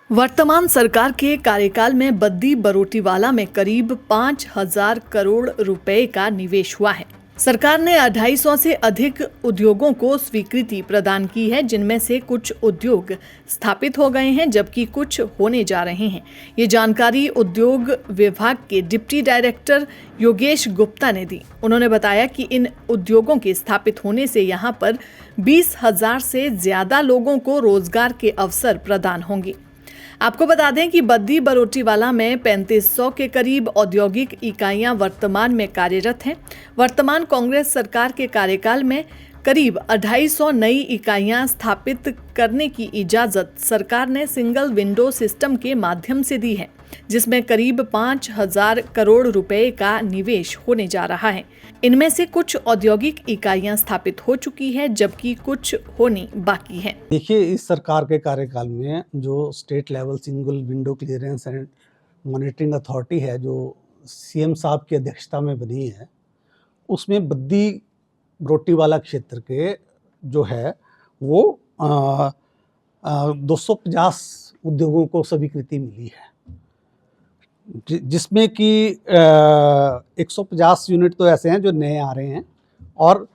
वर्तमान सरकार के कार्यकाल में बद्दी बरोटीवाला में करीब 5,000 करोड़ रुपए का निवेश हुआ है। सरकार ने 250 से अधिक उद्योगों को स्वीकृति प्रदान की है, जिनमें से कुछ उद्योग स्थापित हो गए हैं जबकि कुछ होने जा रहे हैं। ये जानकारी उद्योग विभाग के डिप्टी डायरेक्टर योगेश गुप्ता ने दी। उन्होंने बताया कि इन उद्योगों के स्थापित होने से यहां पर 20,000 से ज्यादा लोगों को रोजगार के अवसर प्रदान होंगे। आपको बता दें कि बद्दी बरोटीवाला में 3500 के करीब औद्योगिक इकाइयां वर्तमान में कार्यरत हैं। वर्तमान कांग्रेस सरकार के कार्यकाल में करीब 250 नई इकाइयां स्थापित करने की इजाजत सरकार ने सिंगल विंडो सिस्टम के माध्यम से दी है, जिसमें करीब 5,000 करोड़ रुपए का निवेश होने जा रहा है। इनमें से कुछ औद्योगिक इकाइयां स्थापित हो चुकी है जबकि कुछ होनी बाकी है। देखिए, इस सरकार के कार्यकाल में जो state level single window clearance and monitoring authority है, जो सीएम साहब की अध्यक्षता में बनी है, उसमें बद्दी बरोटीवाला क्षेत्र के जो है वो 250 उद्योगों को स्वीकृति मिली है, जिसमें कि 150 यूनिट तो ऐसे हैं जो नए आ रहे हैं और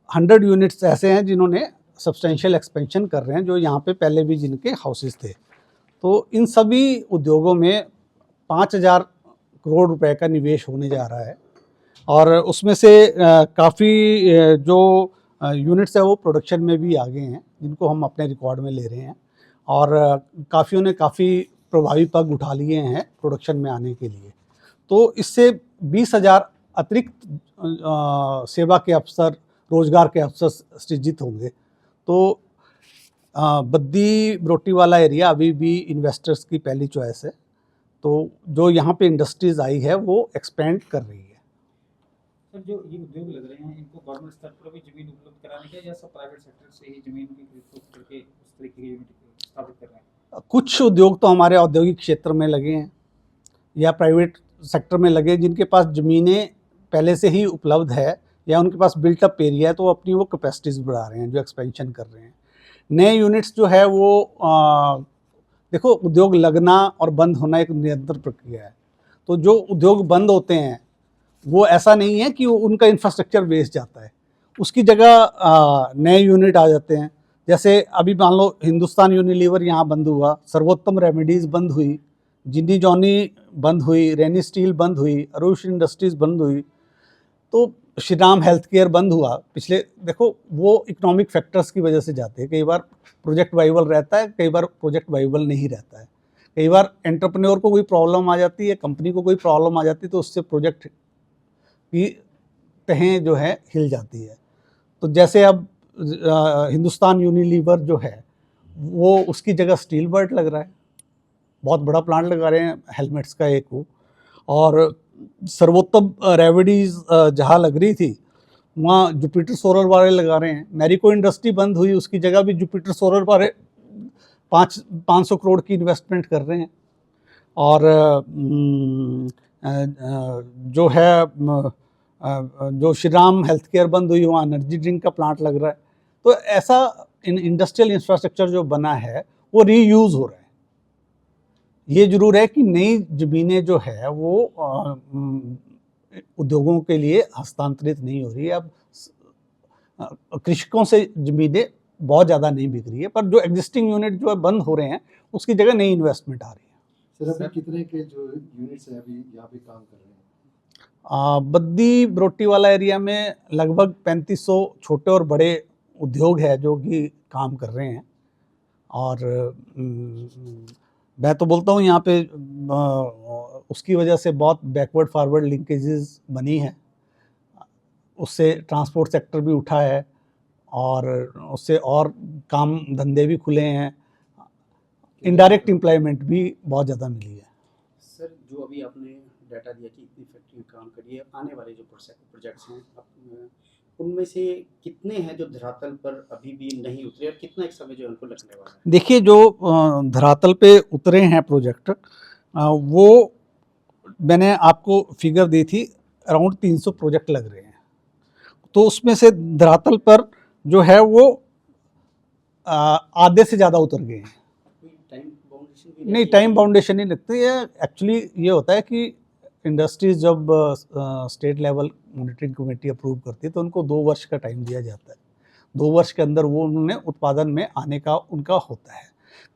100 यूनिट्स ऐसे हैं जिन्होंने सब्सटेंशियल एक्सपेंशन कर रहे हैं, जो यहाँ पे पहले भी जिनके हाउसेस थे। तो इन सभी उद्योगों में 5,000 करोड़ रुपए का निवेश होने जा रहा है और उसमें से काफ़ी जो यूनिट्स है वो प्रोडक्शन में भी आ गए हैं, जिनको हम अपने रिकॉर्ड में ले रहे हैं और काफ़ियों ने काफ़ी प्रभावी पग उठा लिए हैं प्रोडक्शन में आने के लिए। तो इससे 20,000 अतिरिक्त सेवा के अवसर, रोजगार के अवसर सृजित होंगे। तो बद्दी बरोटीवाला एरिया अभी भी इन्वेस्टर्स की पहली चॉइस है। तो जो यहाँ पे इंडस्ट्रीज आई है वो एक्सपेंड कर रही है। सर, जो ये उद्योग लग रहे हैं, इनको गवर्नमेंट स्तर पर भी जमीन उपलब्ध कराने का या सब प्राइवेट सेक्टर से ही जमीन की खरीद करके उस तरीके की यूनिट स्थापित कर रहे हैं? कुछ उद्योग तो हमारे औद्योगिक क्षेत्र में लगे हैं या प्राइवेट सेक्टर में लगे, जिनके पास ज़मीनें पहले से ही उपलब्ध है या उनके पास बिल्टअप एरिया है, तो अपनी वो कैपेसिटीज़ बढ़ा रहे हैं, जो एक्सपेंशन कर रहे हैं। नए यूनिट्स जो है वो देखो, उद्योग लगना और बंद होना एक निरंतर प्रक्रिया है। तो जो उद्योग बंद होते हैं वो ऐसा नहीं है कि उनका इंफ्रास्ट्रक्चर वेस्ट जाता है, उसकी जगह नए यूनिट आ जाते हैं। जैसे अभी मान लो हिंदुस्तान यूनिलीवर यहाँ बंद हुआ, सर्वोत्तम रेमेडीज़ बंद हुई, जिंदी जॉनी बंद हुई, रेनी स्टील बंद हुई, अरुष इंडस्ट्रीज़ बंद हुई, तो श्री राम हेल्थ केयर बंद हुआ। पिछले देखो, वो इकोनॉमिक फैक्टर्स की वजह से जाते हैं। कई बार प्रोजेक्ट वाइबल रहता है, कई बार प्रोजेक्ट वाइबल नहीं रहता है। कई बार एंटरप्रेन्योर को कोई प्रॉब्लम आ जाती है, कंपनी को कोई प्रॉब्लम आ जाती है, तो उससे प्रोजेक्ट की तहें जो है हिल जाती है। तो जैसे अब हिंदुस्तान यूनिलीवर जो है वो, उसकी जगह स्टील बर्ड लग रहा है, बहुत बड़ा प्लांट लगा रहे हैं हेलमेट्स का एक वो। और सर्वोत्तम रेमेडीज़ जहाँ लग रही थी वहाँ जुपिटर सोलर वाले लगा रहे हैं। मैरिको इंडस्ट्री बंद हुई, उसकी जगह भी जुपिटर सोलर वाले 500 करोड़ की इन्वेस्टमेंट कर रहे हैं। और जो है जो श्री राम हेल्थ केयर बंद हुई, वहाँ एनर्जी ड्रिंक का प्लांट लग रहा है। तो ऐसा इंडस्ट्रियल इंफ्रास्ट्रक्चर जो बना है वो रीयूज़ हो रहा है। ये जरूर है कि नई ज़मीनें जो है वो उद्योगों के लिए हस्तांतरित नहीं हो रही है। अब कृषकों से ज़मीनें बहुत ज़्यादा नहीं बिक रही है, पर जो एग्जिस्टिंग यूनिट जो है बंद हो रहे हैं, उसकी जगह नई इन्वेस्टमेंट आ रही है। सर, अभी कितने के जो यूनिट्स हैं अभी यहाँ पे काम कर रहे हैं? बद्दी बरोटीवाला एरिया में लगभग 3500 छोटे और बड़े उद्योग है जो कि काम कर रहे हैं। और मैं तो बोलता हूँ यहाँ पे उसकी वजह से बहुत बैकवर्ड फॉरवर्ड लिंकेजेस बनी है, उससे ट्रांसपोर्ट सेक्टर भी उठा है और उससे और काम धंधे भी खुले हैं, इनडायरेक्ट एम्प्लॉयमेंट भी बहुत ज़्यादा मिली है। सर, जो अभी आपने डाटा दिया कि इतनी फैक्ट्री काम करिए, आने वाले जो प्रोजेक्ट्स हैं उनमें से कितने हैं जो धरातल पर अभी भी नहीं उतरे और कितना एक समय जो उनको लगने वाला है? देखिए, जो धरातल पे उतरे हैं प्रोजेक्ट, वो मैंने आपको फिगर दी थी, अराउंड 300 प्रोजेक्ट लग रहे हैं। तो उसमें से धरातल पर जो है वो आधे से ज़्यादा उतर गए हैं। टाइम बाउंडेशन भी नहीं, रहती है? टाइम बाउंडेशन नहीं लगती है। एक्चुअली ये होता है कि इंडस्ट्रीज जब state level monitoring committee approve करती है तो उनको 2 वर्ष का टाइम दिया जाता है। 2 वर्ष के अंदर वो उन्होंने उत्पादन में आने का उनका होता है।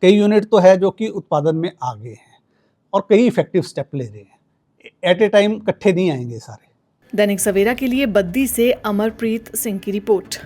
कई यूनिट तो है जो कि उत्पादन में आगे हैं और कई इफेक्टिव स्टेप ले रहे हैं। एट ए टाइम इकट्ठे नहीं आएंगे सारे। दैनिक सवेरा के लिए बद्दी से अमरप्रीत सिंह की रिपोर्ट।